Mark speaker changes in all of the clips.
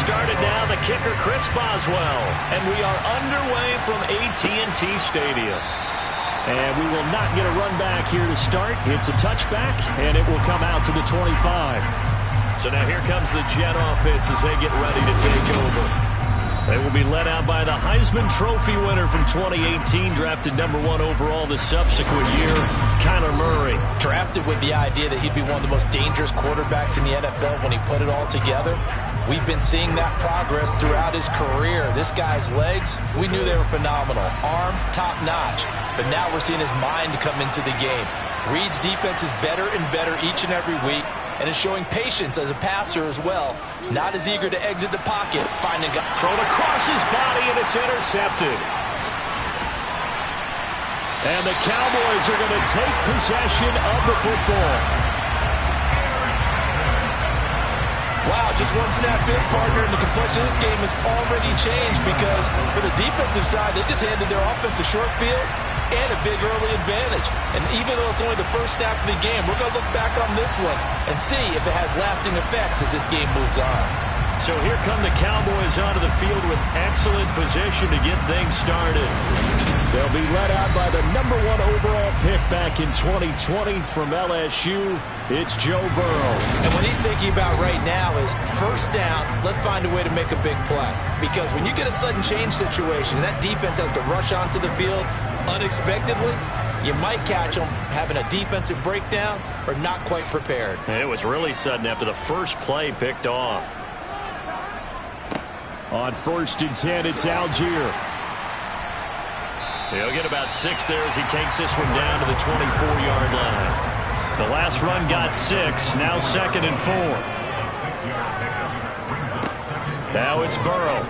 Speaker 1: started now, the kicker, Chris Boswell. And we are underway from AT&T Stadium. And we will not get a run back here to start. It's a touchback, and it will come out to the 25. So now here comes the Jet offense as they get ready to take over. They will be led out by the Heisman Trophy winner from 2018, drafted #1 overall the subsequent year, Kyler Murray.
Speaker 2: Drafted with the idea that he'd be one of the most dangerous quarterbacks in the NFL when he put it all together. We've been seeing that progress throughout his career. This guy's legs, we knew they were phenomenal. Arm, top-notch. But now we're seeing his mind come into the game. Reed's defense is better and better each and every week, and is showing patience as a passer as well. Not as eager to exit the pocket. Finding a
Speaker 1: thrown across his body, and it's intercepted. And the Cowboys are going to take possession of the football.
Speaker 2: Wow, just one snap in, partner, and the complexion of this game has already changed because for the defensive side, they just handed their offense a short field and a big early advantage. And even though it's only the first snap of the game, we're going to look back on this one and see if it has lasting effects as this game moves on.
Speaker 1: So here come the Cowboys onto the field with excellent position to get things started. They'll be led out by the #1 overall pick back in 2020 from LSU. It's Joe Burrow.
Speaker 2: And what he's thinking about right now is first down, let's find a way to make a big play. Because when you get a sudden change situation, and that defense has to rush onto the field unexpectedly, you might catch them having a defensive breakdown or not quite prepared.
Speaker 1: It was really sudden after the first play picked off. On 1st and 10, it's Algier. He'll get about 6 there as he takes this one down to the 24-yard line. The last run got 6, now 2nd and 4. Now it's Burrow.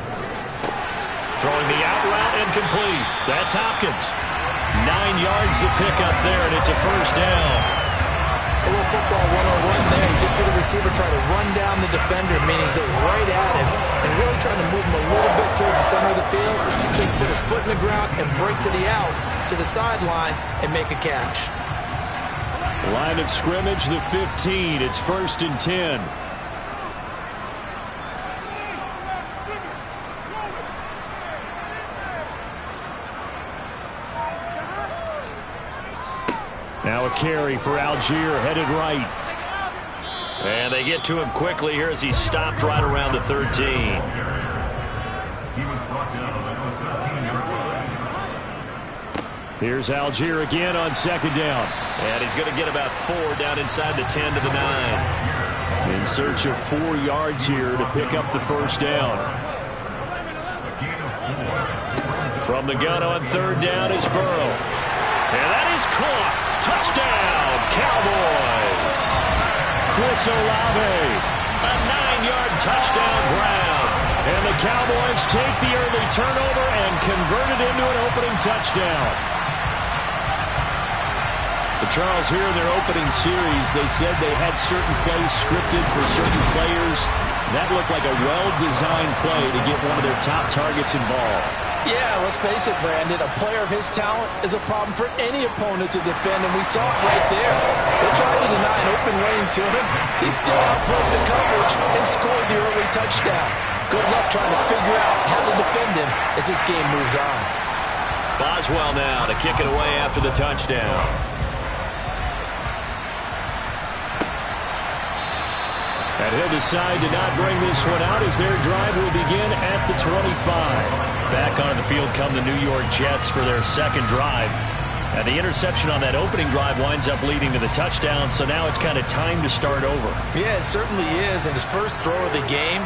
Speaker 1: Throwing the out route incomplete. That's Hopkins. 9 yards to pick up there, and it's a first down.
Speaker 2: A little football 101 there. You just see the receiver try to run down the defender, meaning he goes right at him and really trying to move him a little bit towards the center of the field so he can put his foot in the ground and break to the out, to the sideline, and make a catch.
Speaker 1: Line of scrimmage, the 15. It's 1st and 10. Now a carry for Algier, headed right. And they get to him quickly here as he's stopped right around the 13. Here's Algier again on 2nd down. And he's going to get about 4 down inside the 10 to the 9. In search of 4 yards here to pick up the first down. From the gun on 3rd down is Burrow. And that is caught. Touchdown, Cowboys. Chris Olave, a 9-yard touchdown grab. And the Cowboys take the early turnover and convert it into an opening touchdown. But Charles, here in their opening series, they said they had certain plays scripted for certain players. That looked like a well-designed play to get one of their top targets involved.
Speaker 2: Yeah, let's face it, Brandon. A player of his talent is a problem for any opponent to defend, and we saw it right there. They tried to deny an open lane to him. He still outplayed the coverage and scored the early touchdown. Good luck trying to figure out how to defend him as this game moves on.
Speaker 1: Boswell now to kick it away after the touchdown. And he'll decide to not bring this one out as their drive will begin at the 25. Back on the field come the New York Jets for their 2nd drive. And the interception on that opening drive winds up leading to the touchdown, so now it's kind of time to start over. Yeah,
Speaker 2: it certainly is in his first throw of the game.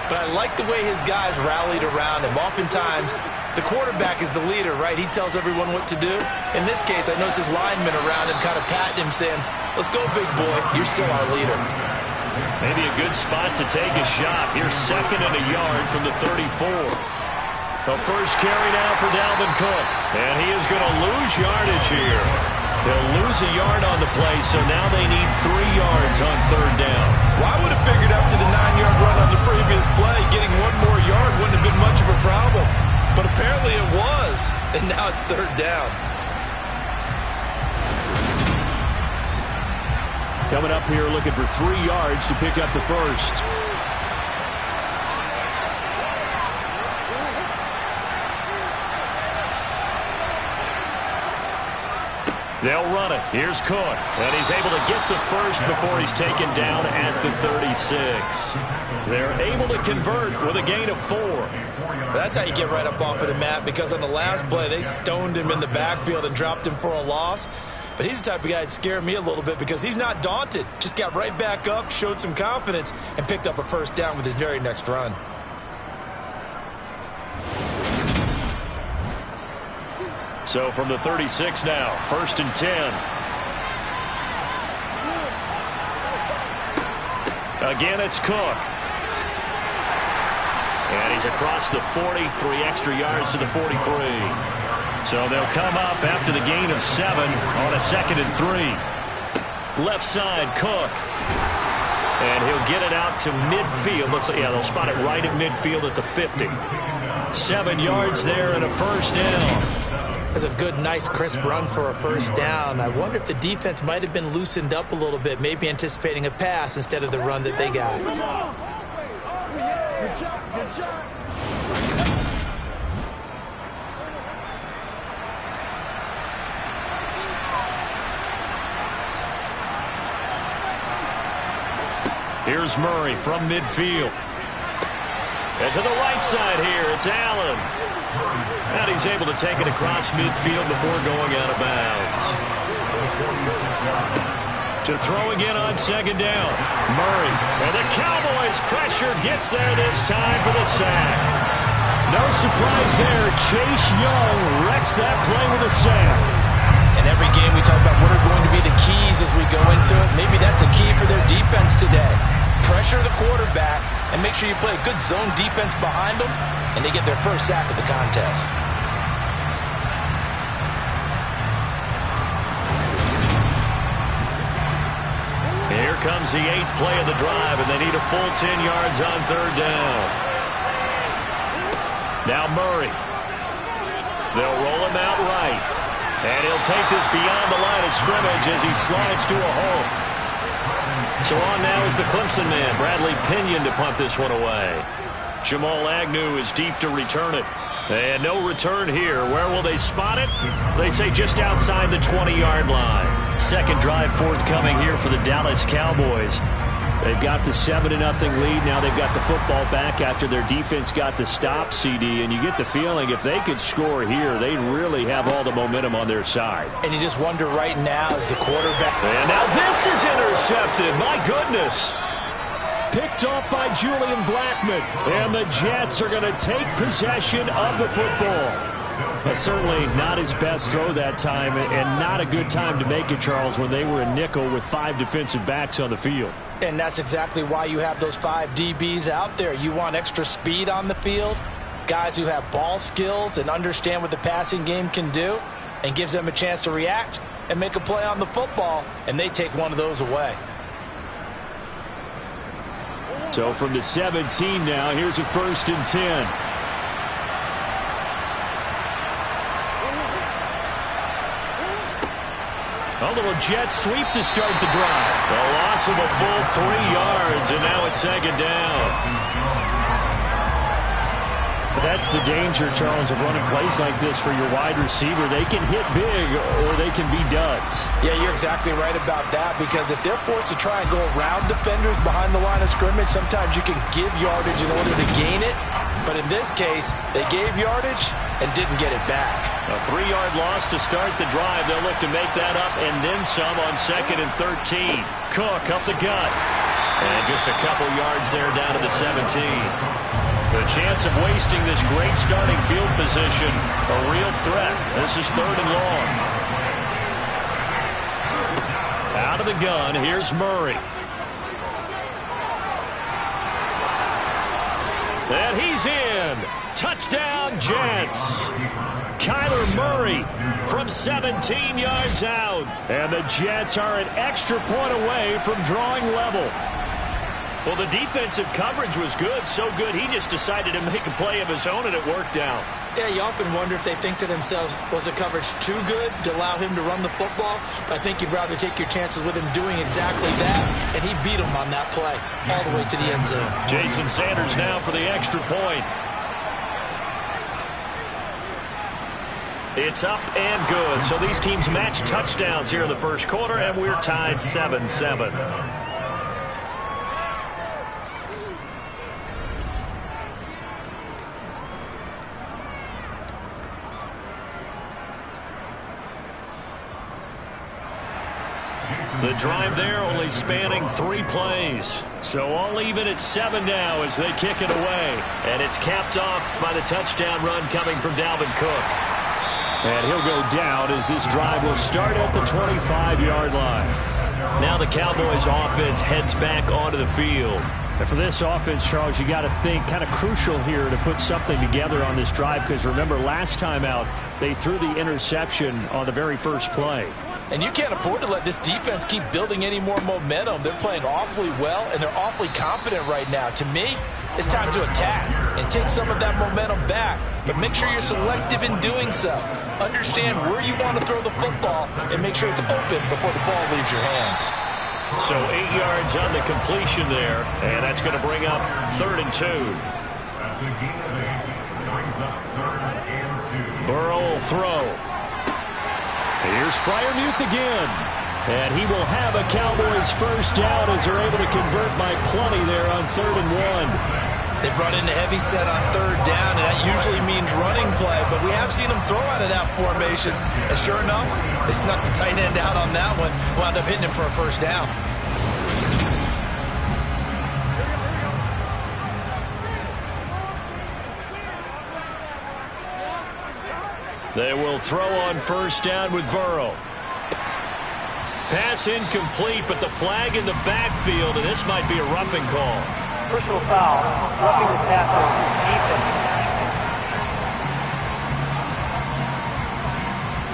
Speaker 2: But I like the way his guys rallied around him. Oftentimes, the quarterback is the leader, right? He tells everyone what to do. In this case, I noticed his linemen around him kind of patting him, saying, "Let's go, big boy. You're still our leader."
Speaker 1: Maybe a good spot to take a shot. Here's 2nd and a yard from the 34. The first carry now for Dalvin Cook. And he is going to lose yardage here. They'll lose a yard on the play, so now they need 3 yards on 3rd down.
Speaker 2: Well, I would have figured after the 9-yard run on the previous play, getting 1 more yard wouldn't have been much of a problem. But apparently it was, and now it's 3rd down.
Speaker 1: Coming up here looking for 3 yards to pick up the first. They'll run it. Here's Cook. And he's able to get the first before he's taken down at the 36. They're able to convert with a gain of 4.
Speaker 2: That's how you get right up off of the mat, because on the last play, they stoned him in the backfield and dropped him for a loss. But he's the type of guy that scared me a little bit because he's not daunted. Just got right back up, showed some confidence, and picked up a first down with his very next run.
Speaker 1: So from the 36 now, 1st and 10. Again, it's Cook. And he's across the 40, 3 extra yards to the 43. So they'll come up after the gain of 7 on a 2nd and 3. Left side, Cook. And he'll get it out to midfield. Looks like, yeah, they'll spot it right at midfield at the 50. 7 yards there and a first down.
Speaker 2: That's a good, nice, crisp run for a first down. I wonder if the defense might have been loosened up a little bit, maybe anticipating a pass instead of the run that they got.
Speaker 3: Good shot, good shot.
Speaker 1: Here's Murray from midfield. And to the right side here, it's Allen. And he's able to take it across midfield before going out of bounds. To throw again on 2nd down. Murray. And the Cowboys pressure gets there this time for the sack. No surprise there. Chase Young wrecks that play with a sack.
Speaker 2: In every game we talk about what are going to be the keys as we go into it. Maybe that's a key for their defense today. Pressure the quarterback and make sure you play a good zone defense behind them, and they get their first sack of the contest.
Speaker 1: Here comes the 8th play of the drive, and they need a full 10 yards on 3rd down. Now Murray. They'll roll him out right. And he'll take this beyond the line of scrimmage as he slides to a hole. So on now is the Clemson man, Bradley Pinion, to punt this one away. Jamal Agnew is deep to return it. And no return here. Where will they spot it? They say just outside the 20-yard line. Second drive forthcoming here for the Dallas Cowboys. They've got the 7-0 lead. Now they've got the football back after their defense got the stop, CD. And you get the feeling if they could score here, they really have all the momentum on their side.
Speaker 2: And you just wonder right now as the quarterback.
Speaker 1: And now this is intercepted. My goodness. Picked off by Julian Blackmon. And the Jets are going to take possession of the football. Certainly not his best throw that time, and not a good time to make it, Charles, when they were a nickel with 5 defensive backs on the field.
Speaker 2: And that's exactly why you have those 5 DBs out there. You want extra speed on the field, guys who have ball skills and understand what the passing game can do, and gives them a chance to react and make a play on the football, and they take one of those away.
Speaker 1: So from the 17 now, here's a 1st and 10. A little jet sweep to start the drive. A loss of a full 3 yards, and now it's 2nd down. That's the danger, Charles, of running plays like this for your wide receiver. They can hit big or they can be duds.
Speaker 2: Yeah, you're exactly right about that, because if they're forced to try and go around defenders behind the line of scrimmage, sometimes you can give yardage in order to gain it. But in this case, they gave yardage and didn't get it back.
Speaker 1: A 3-yard loss to start the drive. They'll look to make that up and then some on 2nd and 13. Cook up the gut. And just a couple yards there down to the 17. The chance of wasting this great starting field position, a real threat. This is 3rd and long. Out of the gun, here's Murray. And he's in. Touchdown, Jets. Kyler Murray from 17 yards out. And the Jets are an extra point away from drawing level. Well, the defensive coverage was good, so good he just decided to make a play of his own, and it worked out.
Speaker 2: Yeah, you often wonder if they think to themselves, was the coverage too good to allow him to run the football? But I think you'd rather take your chances with him doing exactly that, and he beat him on that play all the way to the end zone.
Speaker 1: Jason Sanders now for the extra point. It's up and good. So these teams match touchdowns here in the first quarter, and we're tied 7-7. The drive there only spanning 3 plays. So all even at 7 now as they kick it away. And it's capped off by the touchdown run coming from Dalvin Cook. And he'll go down as this drive will start at the 25-yard line. Now the Cowboys offense heads back onto the field.
Speaker 3: And for this offense, Charles, you got to think kind of crucial here to put something together on this drive, because remember last time out they threw the interception on the very first play.
Speaker 2: And you can't afford to let this defense keep building any more momentum. They're playing awfully well, and they're awfully confident right now. To me, it's time to attack and take some of that momentum back. But make sure you're selective in doing so. Understand where you want to throw the football and make sure it's open before the ball leaves your hands.
Speaker 1: So 8 yards on the completion there, and that's going to bring up 3rd and 2. Burrow will throw. Here's Freiermuth again. And he will have a Cowboys first down as they're able to convert by plenty there on 3rd and 1.
Speaker 2: They brought in a heavy set on 3rd down, and that usually means running play. But we have seen them throw out of that formation. And sure enough, they snuck the tight end out on that one. Wound up hitting him for a first down.
Speaker 1: They will throw on first down with Burrow. Pass incomplete, but the flag in the backfield, and this might be a roughing call.
Speaker 4: Personal foul, roughing the passer,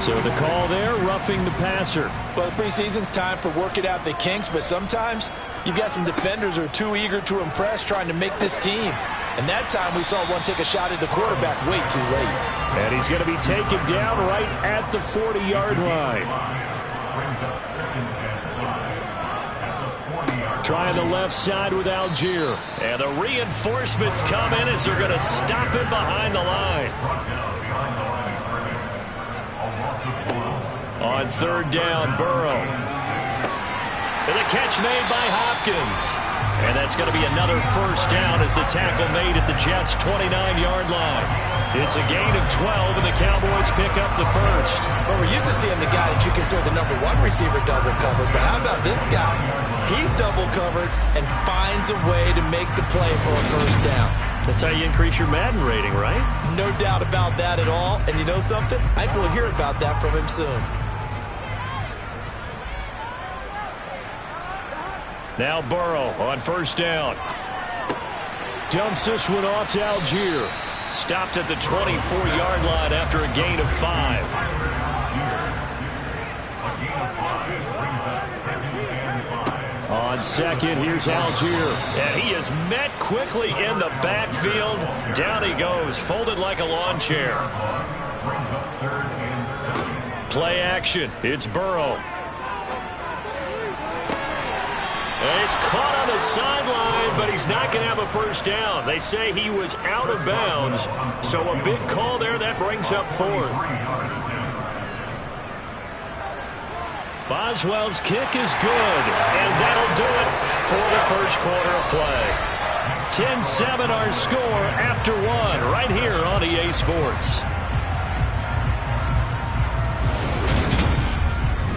Speaker 3: So the call there, roughing the passer.
Speaker 2: Well, the preseason's time for working out the kinks, but sometimes you've got some defenders who are too eager to impress, trying to make this team. And that time we saw one take a shot at the quarterback way too late.
Speaker 3: And he's going to be taken down right at the 40-yard line. Trying the left side with Algier.
Speaker 1: And the reinforcements come in as they're going to stop him behind the line. On 3rd down, Burrow. And the catch made by Hopkins. And that's going to be another first down as the tackle made at the Jets' 29-yard line. It's a gain of 12, and the Cowboys pick up the first.
Speaker 2: Well, we're used to seeing the guy that you consider the #1 receiver double covered. But how about this guy? He's double covered and finds a way to make the play for a first down.
Speaker 1: That's how you increase your Madden rating, right?
Speaker 2: No doubt about that at all. And you know something? I think we'll hear about that from him soon.
Speaker 1: Now Burrow on first down.
Speaker 3: Dumps this one off to Algier.
Speaker 1: Stopped at the 24-yard line after a gain of 5.
Speaker 3: On 2nd, here's Algier.
Speaker 1: And he is met quickly in the backfield. Down he goes, folded like a lawn chair. Play action. It's Burrow. And he's caught on the sideline, but he's not going to have a first down. They say he was out of bounds, so a big call there. That brings up 4th. Boswell's kick is good, and that'll do it for the first quarter of play. 10-7 our score after 1 right here on EA Sports.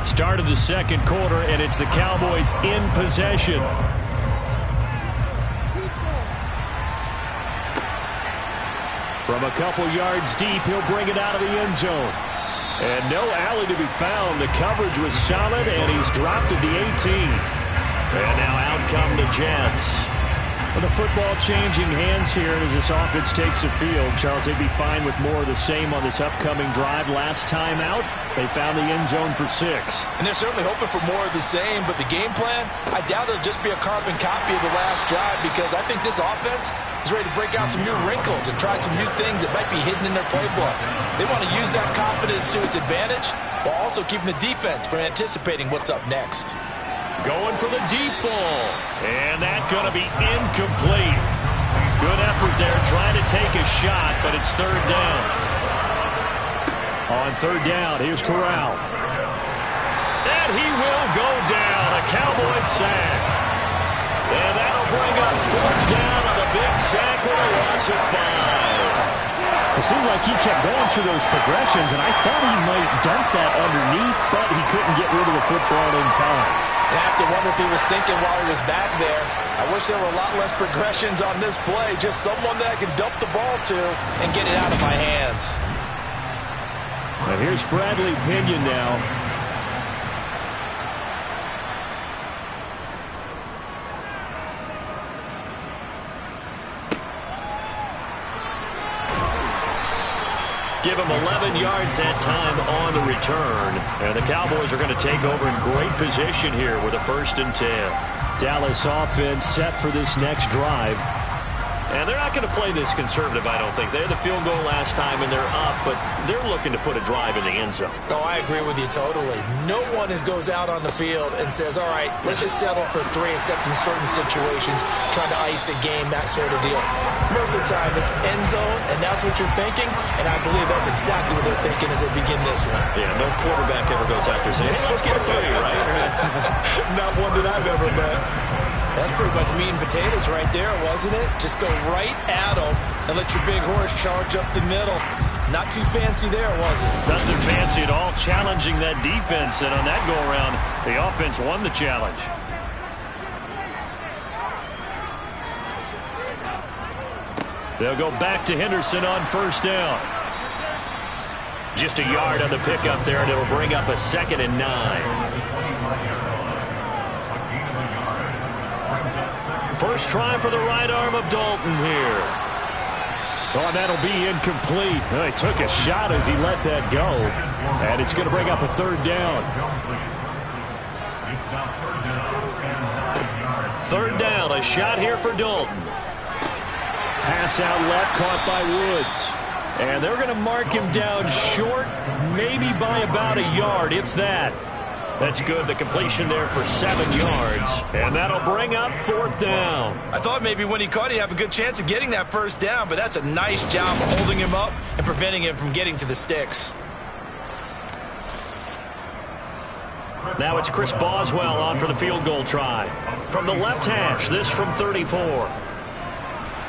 Speaker 1: Start of the second quarter, and it's the Cowboys in possession.
Speaker 3: From a couple yards deep, he'll bring it out of the end zone.
Speaker 1: And no alley to be found. The coverage was solid, and he's dropped at the 18. And now out come the Jets.
Speaker 3: Well, the football changing hands here as this offense takes the field. Charles, they'd be fine with more of the same on this upcoming drive. Last time out, they found the end zone for 6.
Speaker 2: And they're certainly hoping for more of the same, but the game plan, I doubt it'll just be a carbon copy of the last drive, because I think this offense is ready to break out some new wrinkles and try some new things that might be hidden in their playbook. They want to use that confidence to its advantage while also keeping the defense from anticipating what's up next.
Speaker 1: Going for the deep ball. And that's going to be incomplete. Good effort there trying to take a shot, but it's 3rd down.
Speaker 3: On third down, here's Corral.
Speaker 1: And he will go down. A Cowboys sack. And that'll bring up fourth down on the big sack with a loss of 5.
Speaker 3: It seemed like he kept going through those progressions, and I thought he might dump that underneath, but he couldn't get rid of the football in time.
Speaker 2: I have to wonder if he was thinking while he was back there, I wish there were a lot less progressions on this play. Just someone that I can dump the ball to and get it out of my hands.
Speaker 3: And here's Bradley Pinion now.
Speaker 1: Give him 11 yards that time on the return. And the Cowboys are going to take over in great position here with a 1st and 10.
Speaker 3: Dallas offense set for this next drive.
Speaker 1: And they're not going to play this conservative, I don't think. They had the field goal last time, and they're up, but they're looking to put a drive in the end zone.
Speaker 2: Oh, I agree with you totally. No one goes out on the field and says, all right, let's just settle for 3, except in certain situations, trying to ice a game, that sort of deal. Most of the time, it's end zone, and that's what you're thinking, and I believe that's exactly what they're thinking as they begin this one.
Speaker 1: Yeah, no quarterback ever goes out there saying, hey, let's get a footy, right?
Speaker 2: Not one that I've ever met. That's pretty much meat and potatoes right there, wasn't it? Just go right at them and let your big horse charge up the middle. Not too fancy there, was it?
Speaker 1: Nothing fancy at all, challenging that defense. And on that go-around, the offense won the challenge. They'll go back to Henderson on 1st down. Just a yard on the pickup there, and it'll bring up a 2nd and 9. First try for the right arm of Dalton here.
Speaker 3: Oh, that'll be incomplete. He took a shot as he let that go. And it's going to bring up a 3rd down.
Speaker 1: 3rd down, a shot here for Dalton.
Speaker 3: Pass out left, caught by Woods. And they're going to mark him down short, maybe by about a yard, if that. That's good. The completion there for 7 yards. And that'll bring up 4th down.
Speaker 2: I thought maybe when he caught, he'd have a good chance of getting that 1st down, but that's a nice job of holding him up and preventing him from getting to the sticks.
Speaker 1: Now it's Chris Boswell on for the field goal try. From the left hash, this from 34.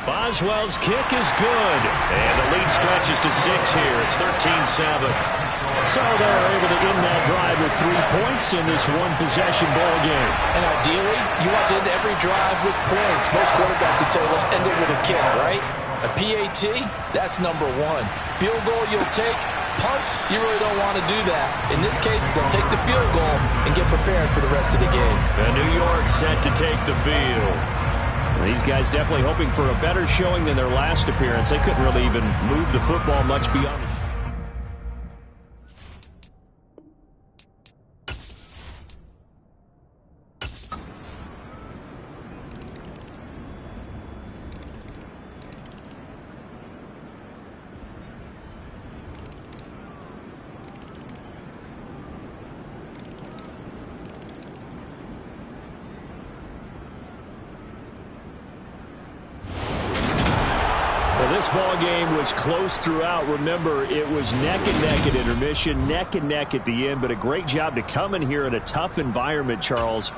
Speaker 1: Boswell's kick is good. And the lead stretches to 6 here. It's 13-7.
Speaker 3: So they're able to end that drive with 3 points in this one-possession ball game.
Speaker 2: And ideally, you want to end every drive with points. Most quarterbacks would tell you, let's end it with a kick, right? A PAT, that's number 1. Field goal you'll take. Punts, you really don't want to do that. In this case, they'll take the field goal and get prepared for the rest of the game.
Speaker 1: And New York set to take the field.
Speaker 3: These guys definitely hoping for a better showing than their last appearance. They couldn't really even move the football much beyond the... This ball game was close throughout. Remember, it was neck and neck at intermission, neck and neck at the end, but a great job to come in here in a tough environment, Charles,